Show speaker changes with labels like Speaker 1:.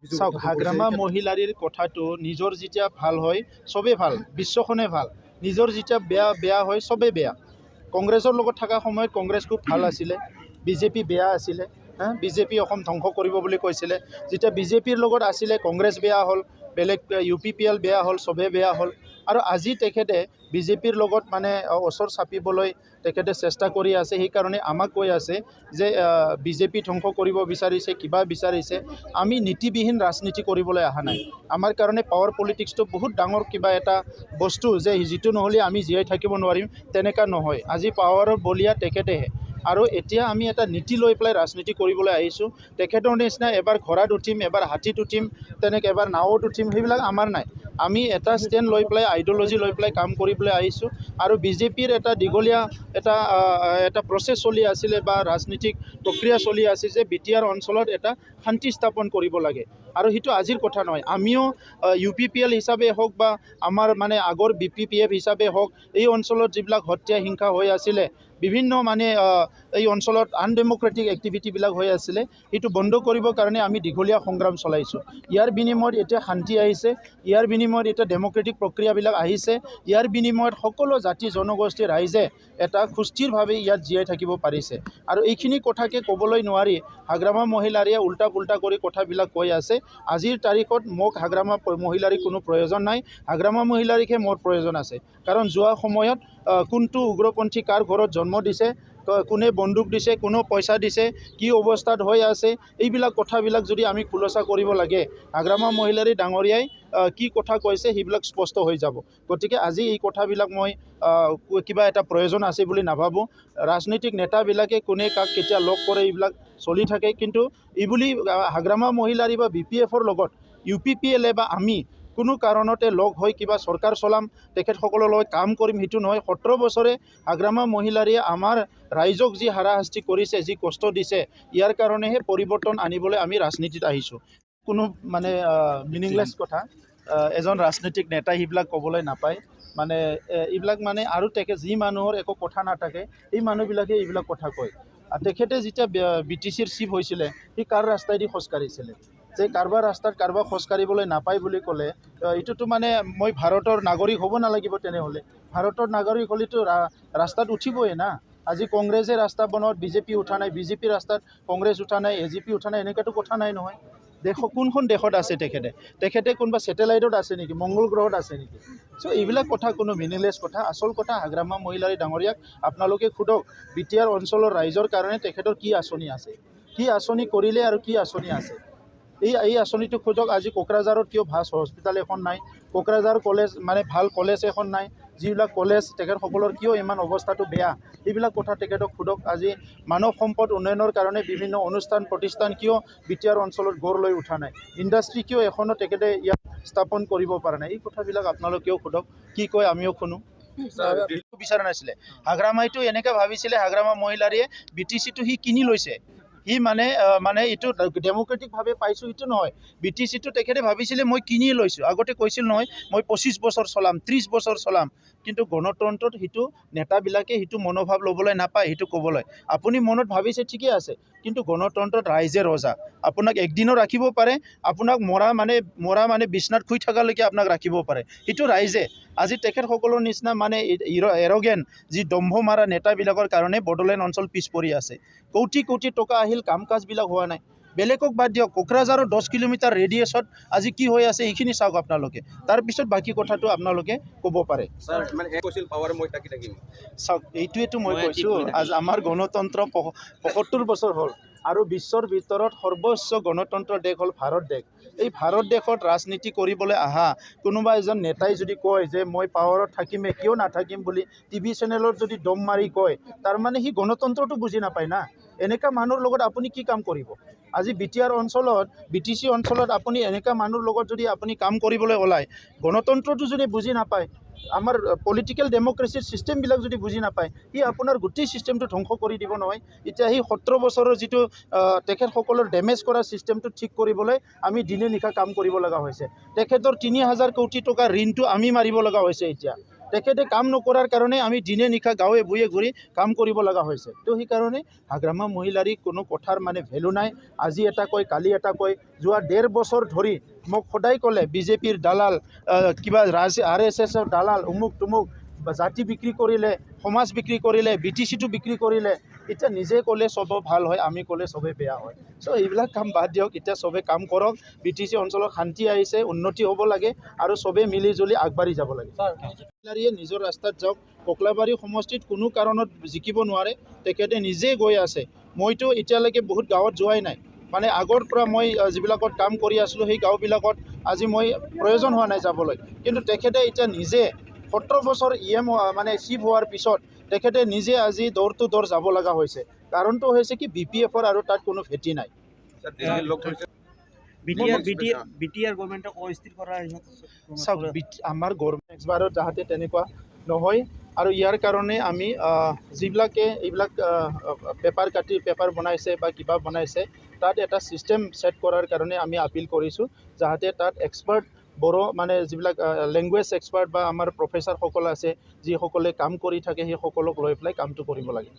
Speaker 1: চাওক হাগ্ৰামা মহিলাৰীৰ কথাটো নিজৰ যেতিয়া ভাল হয় চবেই ভাল, বিশ্বখনে ভাল, নিজৰ যেতিয়া বেয়া হয় চবেই বেয়া। কংগ্ৰেছৰ লগত থকা সময়ত কংগ্ৰেছ খুব ভাল আছিলে, বিজেপি বেয়া আছিলে, বিজেপি অসম ধ্বংস কৰিব বুলি কৈছিলে। যেতিয়া বিজেপিৰ লগত আছিলে কংগ্ৰেছ বেয়া হ'ল, বেলেগ UPPL বেয়া হ'ল, চবেই বেয়া হ'ল। আৰু আজি তেখেতে বিজেপিৰ লগত মানে ওচৰ চাপিবলৈ তেখেতে চেষ্টা কৰি আছে। সেইকাৰণে আমাক কৈ আছে যে বিজেপি ধ্বংস কৰিব বিচাৰিছে, কিবা বিচাৰিছে। আমি নীতিবিহীন ৰাজনীতি কৰিবলৈ অহা নাই। আমাৰ কাৰণে পাৱাৰ পলিটিক্সটো বহুত ডাঙৰ কিবা এটা বস্তু যে যিটো নহ'লে আমি জীয়াই থাকিব নোৱাৰিম, তেনেকুৱা নহয়। আজি পাৱাৰৰ বলিয়া তেখেতেহে। আৰু এতিয়া আমি এটা নীতি লৈ পেলাই ৰাজনীতি কৰিবলৈ আহিছোঁ। তেখেতৰ নিচিনা এবাৰ ঘোঁৰাত উঠিম, এবাৰ হাতীত উঠিম, তেনেকৈ এবাৰ নাৱত উঠিম, সেইবিলাক আমাৰ নাই। আমি এটা ষ্টেণ্ড লৈ পেলাই, আইডিঅ'লজি লৈ পেলাই কাম কৰিবলৈ আহিছোঁ। আৰু বিজেপিৰ এটা দীঘলীয়া এটা প্ৰচেছ চলি আছিলে বা ৰাজনীতিক প্ৰক্ৰিয়া চলি আছিল যে BTR অঞ্চলত এটা শান্তি স্থাপন কৰিব লাগে। আৰু সেইটো আজিৰ কথা নহয়। আমিও UPPL হিচাপে হওক বা আমাৰ মানে আগৰ BPPF হিচাপে হওক, এই অঞ্চলত যিবিলাক হত্যা হিংসা হৈ আছিলে, বিভিন্ন মানে এই অঞ্চলত আনডেমক্ৰেটিক এক্টিভিটিবিলাক হৈ আছিলে, সেইটো বন্ধ কৰিবৰ কাৰণে আমি দীঘলীয়া সংগ্ৰাম চলাইছোঁ। ইয়াৰ বিনিময়ত এতিয়া শান্তি আহিছে, ইয়াৰ বিনিময়ত এতিয়া ডেমক্ৰেটিক প্ৰক্ৰিয়াবিলাক আহিছে, ইয়াৰ বিনিময়ত সকলো জাতি জনগোষ্ঠীৰ ৰাইজে এটা সুস্থিৰভাৱে ইয়াত জীয়াই থাকিব পাৰিছে। আৰু এইখিনি কথাকে ক'বলৈ নোৱাৰি হাগ্ৰামা মহিলাৰীয়ে উল্টা পুল্টা কৰি কথাবিলাক কৈ আছে। আজিৰ তাৰিখত মোক হাগ্ৰামা মহিলাৰীৰ কোনো প্ৰয়োজন নাই, হাগ্ৰামা মহিলাৰীকহে মোৰ প্ৰয়োজন আছে। কাৰণ যোৱা সময়ত কোনটো উগ্ৰপন্থী কাৰ ঘৰত জন্ম দিছে, কোনে বন্দুক দিছে, কোনো পইচা দিছে, কি অৱস্থাত হৈ আছে, এইবিলাক কথাবিলাক যদি আমি খোলসা কৰিব লাগে, হাগ্ৰামা মহিলাৰী ডাঙৰীয়াই কি কথা কৈছে সেইবিলাক স্পষ্ট হৈ যাব। গতিকে আজি এই কথাবিলাক মই কিবা এটা প্ৰয়োজন আছে বুলি নাভাবোঁ। ৰাজনৈতিক নেতাবিলাকে কোনে কাক কেতিয়া লগ কৰে এইবিলাক চলি থাকে। কিন্তু এইবুলি হাগ্ৰামা মহিলাৰী বা BPFৰ লগত UPPL বা আমি কোনো কাৰণতে লগ হৈ কিবা চৰকাৰ চলাম, তেখেতসকলৰ লগত কাম কৰিম, সেইটো নহয়। 17 বছৰে হাগ্ৰামা মহিলাৰীয়ে আমাৰ ৰাইজক যি হাৰাশাস্তি কৰিছে, যি কষ্ট দিছে, ইয়াৰ কাৰণেহে পৰিৱৰ্তন আনিবলৈ আমি ৰাজনীতিত আহিছোঁ। কোনো মানে মিনিংলেছ কথা এজন ৰাজনৈতিক নেতাই সেইবিলাক ক'বলৈ নাপায়। মানে এইবিলাক মানে আৰু যি মানুহৰ একো কথা নাথাকে এই মানুহবিলাকে এইবিলাক কথা কয়। তেখেতে যেতিয়া BTCৰ চিফ হৈছিলে, সি কাৰ ৰাস্তাইদি খোজকাঢ়িছিলে? যে কাৰোবাৰ ৰাস্তাত কাৰোবাক খোজকাঢ়িবলৈ নাপায় বুলি ক'লে এইটোতো মানে মই ভাৰতৰ নাগৰিক হ'ব নালাগিব তেনেহ'লে। ভাৰতৰ নাগৰিক হ'লেতো ৰাস্তাত উঠিবই না। আজি কংগ্ৰেছে ৰাস্তা বনোৱাত বিজেপি উঠা নাই, বিজেপি ৰাস্তাত কংগ্ৰেছ উঠা নাই, AGP উঠা নাই, এনেকুৱাতো কথা নাই নহয়। কোনখন দেশত আছে তেখেতে কোনোবা ছেটেলাইটত আছে নেকি, মংগল গ্ৰহত আছে নেকি? চ' এইবিলাক কথা কোনো মিনিংলেছ কথা। আচল কথা হাগ্ৰামা মহিলাৰী ডাঙৰীয়াক আপোনালোকে সোধক, BTR অঞ্চলৰ ৰাইজৰ কাৰণে তেখেতৰ কি আঁচনি আছে, কি আঁচনি কৰিলে আৰু কি আঁচনি আছে, এই আঁচনিটো খোজক। আজি কোকৰাঝাৰত কিয় ভাল হস্পিটেল এখন নাই, কোকৰাঝাৰ কলেজ মানে ভাল কলেজ এখন নাই, যিবিলাক কলেজ তেখেতসকলৰ কিয় ইমান অৱস্থাটো বেয়া, এইবিলাক কথা তেখেতক সোধক। আজি মানৱ সম্পদ উন্নয়নৰ কাৰণে বিভিন্ন অনুষ্ঠান প্ৰতিষ্ঠান কিয় BTR অঞ্চলত গঢ় লৈ উঠা নাই, ইণ্ডাষ্ট্ৰি কিয় এখনো তেখেতে ইয়াত স্থাপন কৰিব পৰা নাই, এই কথাবিলাক আপোনালোকেও সোধক। কি কয় আমিও শুনো। বিচৰা নাছিলে হাগ্ৰামাইটো এনেকৈ ভাবিছিলে, হাগ্ৰামা মহিলাৰীয়ে BTCটো সি কিনি লৈছে, সি মানে এইটো ডেমক্ৰেটিকভাৱে পাইছোঁ এইটো নহয়। BTCটো তেখেতে ভাবিছিলে মই কিনি লৈছোঁ। আগতে কৈছিল নহয় মই 25 বছৰ চলাম, 30 বছৰ চলাম। কিন্তু গণতন্ত্ৰত সেইটো নেতাবিলাকে সেইটো মনোভাৱ ল'বলৈ নাপায়, সেইটো ক'বলৈ। আপুনি মনত ভাবিছে ঠিকে আছে, কিন্তু গণতন্ত্ৰত ৰাইজে ৰজা। আপোনাক একদিনো ৰাখিব পাৰে, আপোনাক মৰা মানে বিচনাত শুই থকালৈকে আপোনাক ৰাখিব পাৰে, সেইটো ৰাইজে। আজি তেখেতসকলৰ নিচিনা মানে এৰগেণ্ট যি দম্ভ মাৰা নেতাবিলাকৰ কাৰণে বড়োলেণ্ড অঞ্চল পিছ পৰি আছে। কোটি কোটি টকা আহিল, কাম কাজবিলাক হোৱা নাই। বেলেগক বাদ দিয়ক, কোকৰাঝাৰৰ 10 কিলোমিটাৰ ৰেডিয়াছত আজি কি হৈ আছে এইখিনি চাওক আপোনালোকে, তাৰপিছত বাকী কথাটো আপোনালোকে ক'ব পাৰে। চাওক এইটোৱেতো মই কৈছোঁ, আজি আমাৰ গণতন্ত্ৰ 75 বছৰ হ'ল আৰু বিশ্বৰ ভিতৰত সৰ্বোচ্চ গণতন্ত্ৰ দেশ হ'ল ভাৰত দেশ। এই ভাৰত দেশত ৰাজনীতি কৰিবলৈ অহা কোনোবা এজন নেতাই যদি কয় যে মই পাৱাৰত থাকিমে কিয় নাথাকিম বুলি TV চেনেলত যদি দম মাৰি কয়, তাৰমানে সি গণতন্ত্ৰটো বুজি নাপায় না। এনেকুৱা মানুহৰ লগত আপুনি কি কাম কৰিব? আজি BTR অঞ্চলত, BTC অঞ্চলত আপুনি এনেকুৱা মানুহৰ লগত যদি আপুনি কাম কৰিবলৈ ওলায়, গণতন্ত্ৰটো যদি বুজি নাপায়, আমাৰ পলিটিকেল ডেমক্ৰেচিৰ ছিষ্টেমবিলাক যদি বুজি নাপায়, সি আপোনাৰ গোটেই ছিষ্টেমটো ধ্বংস কৰি দিব নহয়। এতিয়া সেই 17 বছৰৰ যিটো তেখেতসকলৰ ডেমেজ কৰা ছিষ্টেমটো ঠিক কৰিবলৈ আমি দিনে নিশা কাম কৰিব লগা হৈছে। তেখেতৰ 3000 কোটি টকা ঋণটো আমি মাৰিব লগা হৈছে এতিয়া। তেখেতে কাম নকৰাৰ কাৰণে আমি দিনে নিশা গাঁৱে ভূঞে ঘূৰি কাম কৰিব লগা হৈছে। তো সেইকাৰণে হাগ্ৰামা মহিলাৰ কোনো কথাৰ মানে ভেলু নাই। আজি এটা কয়, কালি এটা কয়। যোৱা 1.5 বছৰ ধৰি মোক সদায় ক'লে বিজেপিৰ দালাল, কিবা RSSৰ দালাল, অমুক তুমুক, জাতি বিক্ৰী কৰিলে, সমাজ বিক্ৰী কৰিলে, BTCটো বিক্ৰী কৰিলে। এতিয়া নিজে ক'লে চব ভাল হয়, আমি ক'লে চবেই বেয়া হয়। চ' এইবিলাক কাম বাদ দিয়ক, এতিয়া চবেই কাম কৰক। BTC অঞ্চলত শান্তি আহিছে, উন্নতি হ'ব লাগে আৰু চবেই মিলি জুলি আগবাঢ়ি যাব লাগে। নিজৰ ৰাস্তাত যাওক। ককলাবাৰী সমষ্টিত কোনো কাৰণত জিকিব নোৱাৰে, তেখেতে নিজে গৈ আছে। মইতো এতিয়ালৈকে বহুত গাঁৱত যোৱাই নাই, মানে আগৰ পৰা মই যিবিলাকত কাম কৰি আছিলোঁ সেই গাঁওবিলাকত আজি মই প্ৰয়োজন হোৱা নাই যাবলৈ। কিন্তু তেখেতে এতিয়া নিজে 17 বছৰ মানে চিফ হোৱাৰ পিছত তেখেতে নিজে আজি ড'ৰ টু ড'ৰ যাব লগা হৈছে। কাৰণটো হৈছে কি BPFৰ আৰু তাত কোনো ভেটি নাই। চাওক, আমাৰ গভৰ্ণমেণ্ট নেক্সট বাৰত যাতে তেনেকুৱা নহয়। আৰু ইয়াৰ কাৰণে আমি যিবিলাকে এইবিলাক পেপাৰ কাটি পেপাৰ বনাইছে বা কিবা বনাইছে, তাত এটা ছিষ্টেম ছেট কৰাৰ কাৰণে আমি আপিল কৰিছোঁ, যাতে তাত এক্সপাৰ্ট বড়ো মানে যিবিলাক লেংগুৱেজ এক্সপাৰ্ট বা আমাৰ প্ৰফেচাৰসকল আছে, যিসকলে কাম কৰি থাকে, সেইসকলক লৈ পেলাই কামটো কৰিব লাগে।